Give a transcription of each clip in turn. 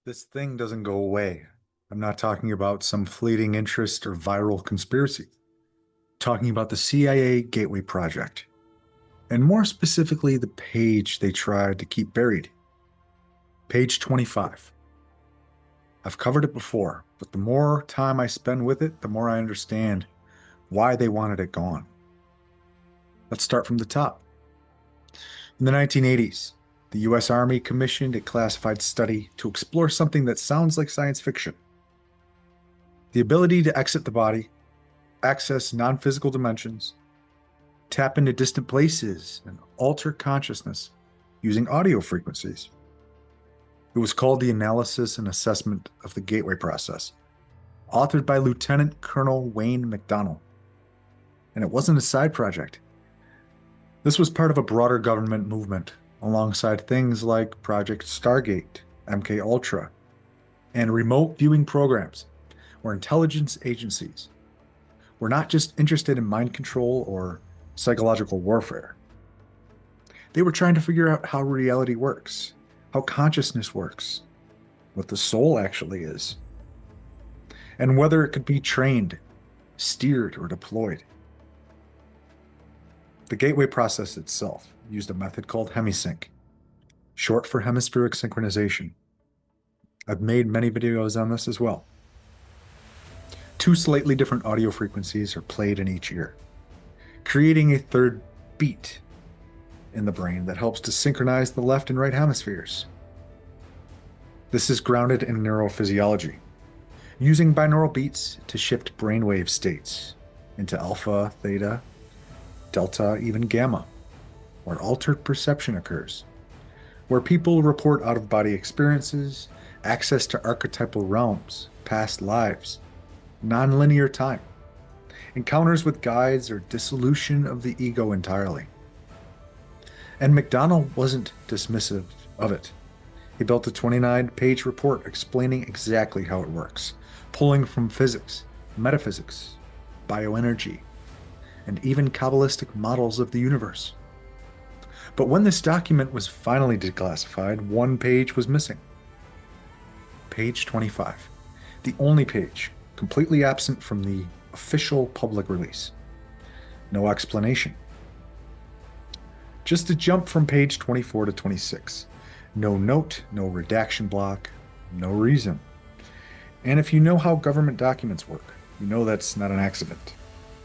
This thing doesn't go away. I'm not talking about some fleeting interest or viral conspiracy. I'm talking about the CIA Gateway Project, and more specifically, the page they tried to keep buried. Page 25. I've covered it before, but the more time I spend with it, the more I understand why they wanted it gone. Let's start from the top. In the 1980s, the US Army commissioned a classified study to explore something that sounds like science fiction: the ability to exit the body, access non physical dimensions, tap into distant places, and alter consciousness using audio frequencies. It was called the Analysis and Assessment of the Gateway Process, authored by Lieutenant Colonel Wayne McDonnell. And it wasn't a side project. This was part of a broader government movement alongside things like Project Stargate, MK Ultra, and remote viewing programs where intelligence agencies were not just interested in mind control or psychological warfare. They were trying to figure out how reality works, how consciousness works, what the soul actually is, and whether it could be trained, steered, or deployed. The gateway process itself used a method called Hemisync, short for hemispheric synchronization. I've made many videos on this as well. Two slightly different audio frequencies are played in each ear, creating a third beat in the brain that helps to synchronize the left and right hemispheres. This is grounded in neurophysiology, using binaural beats to shift brainwave states into alpha, theta, delta, even gamma, where altered perception occurs, where people report out-of-body experiences, access to archetypal realms, past lives, non-linear time, encounters with guides, or dissolution of the ego entirely. And McDonnell wasn't dismissive of it. He built a 29-page report explaining exactly how it works, pulling from physics, metaphysics, bioenergy, and even Kabbalistic models of the universe. But when this document was finally declassified, one page was missing. Page 25, the only page completely absent from the official public release. No explanation. Just a jump from page 24 to 26. No note, no redaction block, no reason. And if you know how government documents work, you know that's not an accident.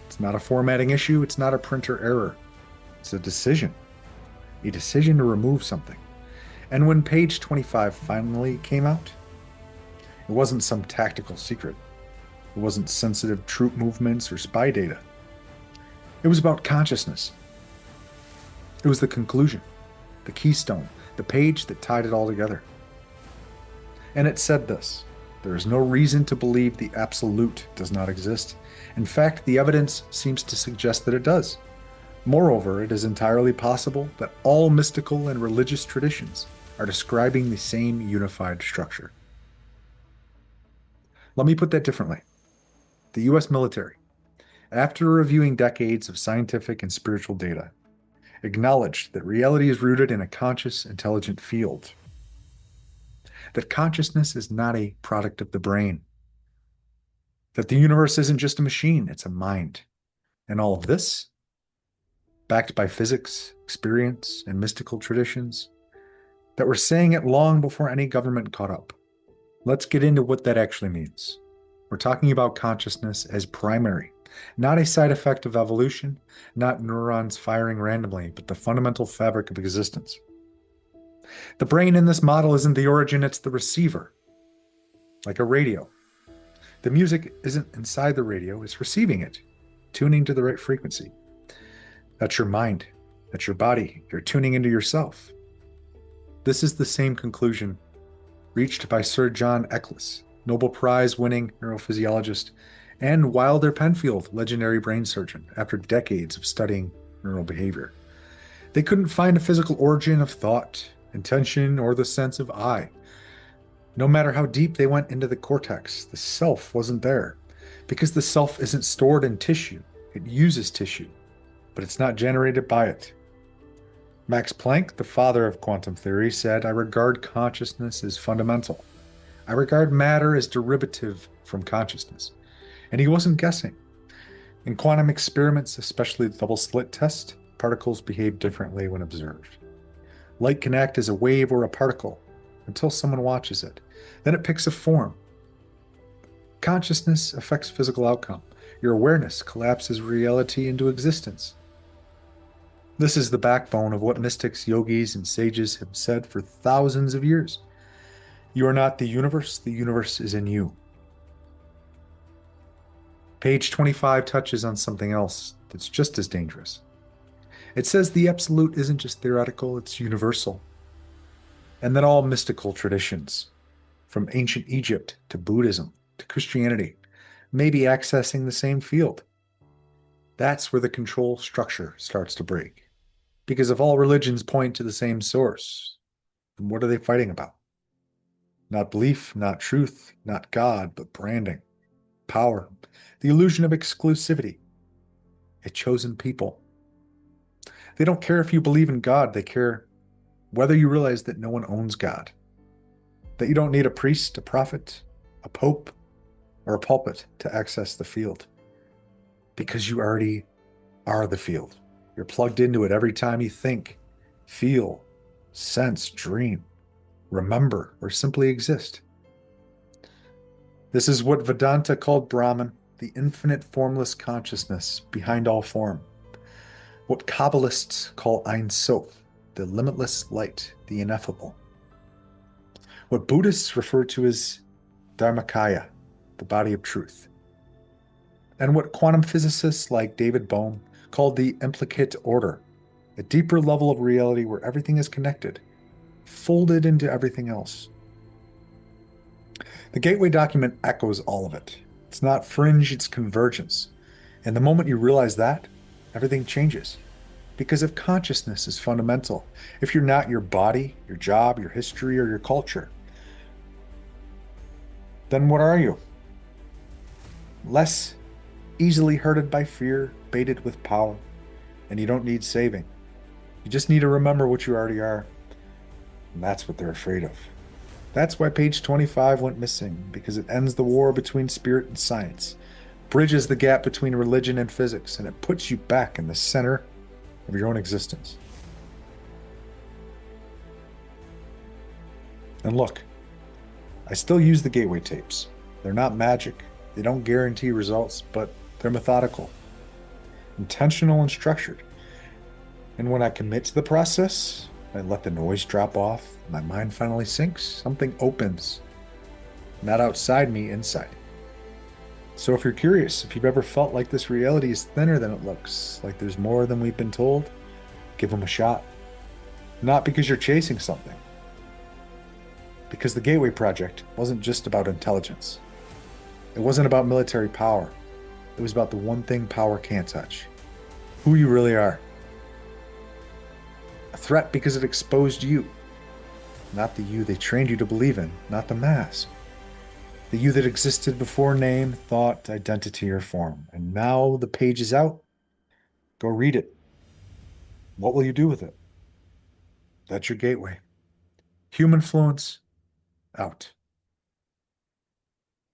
It's not a formatting issue, it's not a printer error. It's a decision to remove something. And when page 25 finally came out, it wasn't some tactical secret. It wasn't sensitive troop movements or spy data. It was about consciousness. It was the conclusion, the keystone, the page that tied it all together. And it said this: there is no reason to believe the absolute does not exist. In fact, the evidence seems to suggest that it does. Moreover, it is entirely possible that all mystical and religious traditions are describing the same unified structure. Let me put that differently. The US military, after reviewing decades of scientific and spiritual data, acknowledged that reality is rooted in a conscious, intelligent field. That consciousness is not a product of the brain. That the universe isn't just a machine, it's a mind. And all of this, backed by physics, experience, and mystical traditions, that were saying it long before any government caught up. Let's get into what that actually means. We're talking about consciousness as primary, not a side effect of evolution, not neurons firing randomly, but the fundamental fabric of existence. The brain in this model isn't the origin, it's the receiver, like a radio. The music isn't inside the radio, it's receiving it, tuning to the right frequency. That's your mind, that's your body, you're tuning into yourself. This is the same conclusion reached by Sir John Eccles, Nobel Prize-winning neurophysiologist, and Wilder Penfield, legendary brain surgeon, after decades of studying neural behavior. They couldn't find a physical origin of thought, intention, or the sense of I. No matter how deep they went into the cortex, the self wasn't there, because the self isn't stored in tissue. It uses tissue, but it's not generated by it. Max Planck, the father of quantum theory, said, "I regard consciousness as fundamental. I regard matter as derivative from consciousness. And he wasn't guessing. In quantum experiments, especially the double slit test, particles behave differently when observed. Light can act as a wave or a particle until someone watches it. Then it picks a form. Consciousness affects physical outcome. Your awareness collapses reality into existence. This is the backbone of what mystics, yogis, and sages have said for thousands of years. You are not the universe is in you. Page 25 touches on something else that's just as dangerous. It says the absolute isn't just theoretical, it's universal. And that all mystical traditions, from ancient Egypt to Buddhism to Christianity, may be accessing the same field. That's where the control structure starts to break. Because if all religions point to the same source, then what are they fighting about? Not belief, not truth, not God, but branding, power, the illusion of exclusivity, a chosen people. They don't care if you believe in God, they care whether you realize that no one owns God, that you don't need a priest, a prophet, a pope, or a pulpit to access the field, because you already are the field. You're plugged into it every time you think, feel, sense, dream, remember, or simply exist. This is what Vedanta called Brahman, the infinite formless consciousness behind all form. What Kabbalists call Ein Sof, the limitless light, the ineffable. What Buddhists refer to as Dharmakaya, the body of truth. And what quantum physicists like David Bohm called the implicate order, a deeper level of reality where everything is connected, folded into everything else. The Gateway document echoes all of it. It's not fringe, it's convergence. And the moment you realize that, everything changes. Because if consciousness is fundamental, if you're not your body, your job, your history, or your culture, then what are you? Less easily hurted by fear, baited with power, and you don't need saving. You just need to remember what you already are. And that's what they're afraid of. That's why page 25 went missing, because it ends the war between spirit and science, bridges the gap between religion and physics, and it puts you back in the center of your own existence. And look, I still use the Gateway tapes. They're not magic. They don't guarantee results, but they're methodical, intentional, and structured. And when I commit to the process, I let the noise drop off, my mind finally sinks, something opens. Not outside me, inside. So if you're curious, if you've ever felt like this reality is thinner than it looks, like there's more than we've been told, give them a shot. Not because you're chasing something. Because the Gateway Project wasn't just about intelligence. It wasn't about military power. It was about the one thing power can't touch. Who you really are. A threat because it exposed you. Not the you they trained you to believe in, not the mask. The you that existed before name, thought, identity, or form. And now the page is out. Go read it. What will you do with it? That's your gateway. Humanfluence, out.